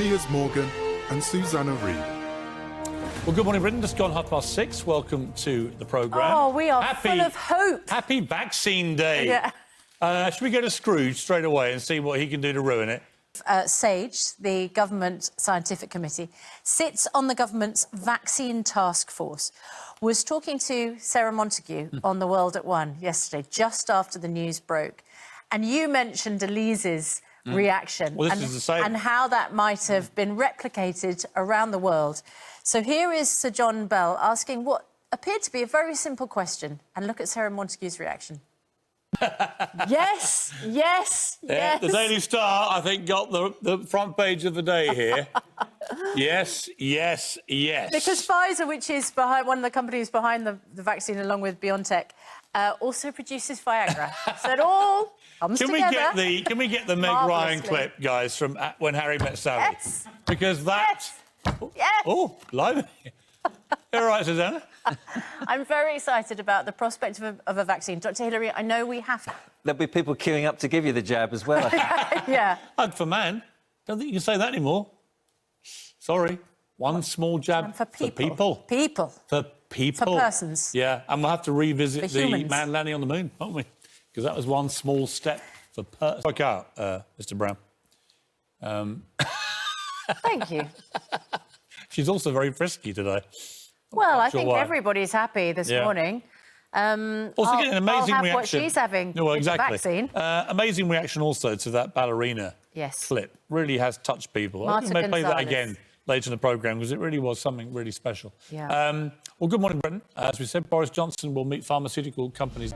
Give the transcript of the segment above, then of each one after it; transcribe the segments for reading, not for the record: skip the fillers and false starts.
Piers Morgan and Susanna Reid. Well, good morning, Britain. Just gone 6:30. Welcome to the programme. Oh, we are full of hope. Happy Vaccine Day. Yeah. Should we go to Scrooge straight away and see what he can do to ruin it? SAGE, the Government Scientific Committee, sits on the government's vaccine task force, was talking to Sarah Montague on The World at One yesterday, just after the news broke. And you mentioned Elise's reaction and how that might have been replicated around the world. So here is Sir John Bell asking what appeared to be a very simple question. And look at Sarah Montague's reaction. Yes, yes, yeah, yes. The Daily Star, I think, got the front page of the day here. Yes, yes, yes. Because Pfizer, which is behind one of the companies behind the vaccine, along with BioNTech, also produces Viagra. So it all comes together. Can we get the Meg Ryan clip, guys, from when Harry met Sally? Yes. Because that... Yes. Oh, live. All right, Susanna. I'm very excited about the prospect of a vaccine. Dr. Hillary, I know we have... There'll be people queuing up to give you the jab as well. Yeah. Hug for man. Don't think you can say that anymore. Sorry. One small jab for people. For people. People. For people. For persons. Yeah, and we'll have to revisit the humans. man landing on the moon, won't we? Because that was one small step for persons. Work out, Mr. Brown. Thank you. She's also very frisky today. Well, I think everybody's happy this morning. Also getting an amazing I'll have reaction. what she's having with the vaccine. Amazing reaction also to that ballerina clip. Really has touched people. I think we may play that again later in the programme because it really was something really special. Yeah. Well, good morning, Britain. As we said, Boris Johnson will meet pharmaceutical companies.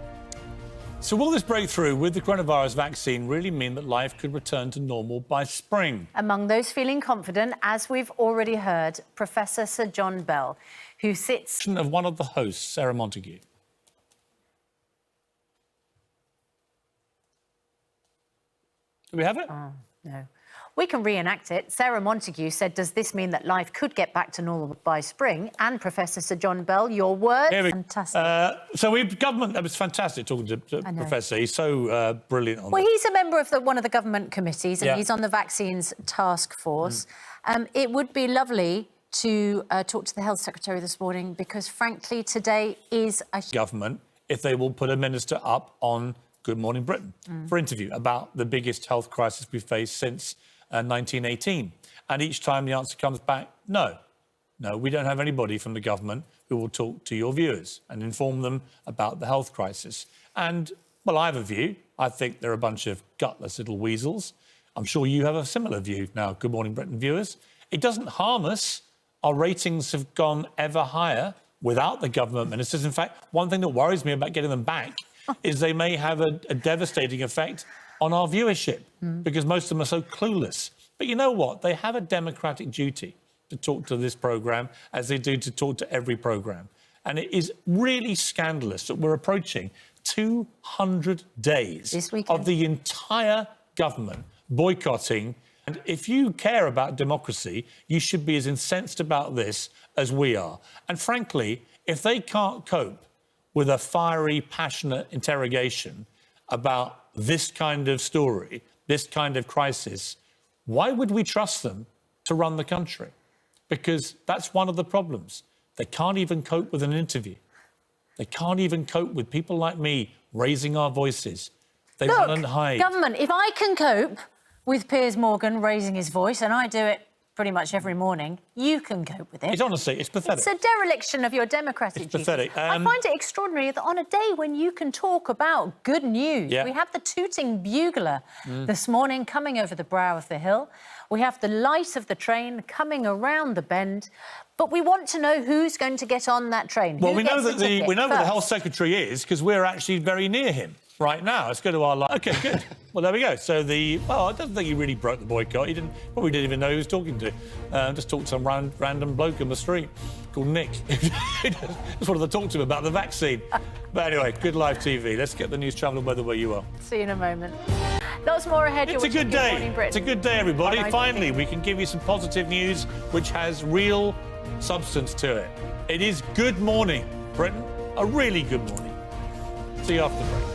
So will this breakthrough with the coronavirus vaccine really mean that life could return to normal by spring? Among those feeling confident, as we've already heard, Professor Sir John Bell, who sits... ...of one of the hosts, Sarah Montague. Do we have it? Oh, no. We can reenact it. Sarah Montague said, does this mean that life could get back to normal by spring? And Professor Sir John Bell, your words? Fantastic. Government, it was fantastic talking to Professor. He's so brilliant on Well, he's a member of one of the government committees and he's on the vaccines task force. It would be lovely to talk to the Health Secretary this morning because, frankly, today is a... Government, if they will put a minister up on Good Morning Britain for interview about the biggest health crisis we've faced since 1918. And each time the answer comes back, no. No, we don't have anybody from the government who will talk to your viewers and inform them about the health crisis. And, well, I have a view. I think they're a bunch of gutless little weasels. I'm sure you have a similar view now, Good Morning Britain viewers. It doesn't harm us. Our ratings have gone ever higher without the government ministers. In fact, one thing that worries me about getting them back is they may have a devastating effect on our viewership because most of them are so clueless. But you know what? They have a democratic duty to talk to this programme as they do to talk to every programme. And it is really scandalous that we're approaching 200 days of the entire government boycotting. And if you care about democracy, you should be as incensed about this as we are. And frankly, if they can't cope with a fiery, passionate interrogation about this kind of story, this kind of crisis, why would we trust them to run the country? Because that's one of the problems. They can't even cope with an interview. They can't even cope with people like me raising our voices. They run and hide. Government, if I can cope with Piers Morgan raising his voice, and I do it pretty much every morning, you can cope with it. It's honestly, it's pathetic. It's a dereliction of your democratic duty. Pathetic. I find it extraordinary that on a day when you can talk about good news, we have the tooting bugler this morning coming over the brow of the hill. We have the light of the train coming around the bend. But we want to know who's going to get on that train. Well, we know where the Health Secretary is because we're actually very near him right now. Let's go to our... OK, good. Well, there we go. So I don't think he really broke the boycott. He probably didn't even know who he was talking to. Just talked to some random bloke on the street called Nick. Just wanted to talk to him about the vaccine. But anyway, good live TV. Let's get the news, travel and weather where you are. See you in a moment. Lots more ahead. It's a good day. It's a good day, everybody. Finally, we can give you some positive news which has real substance to it. It is Good Morning Britain. A really good morning. See you after the break.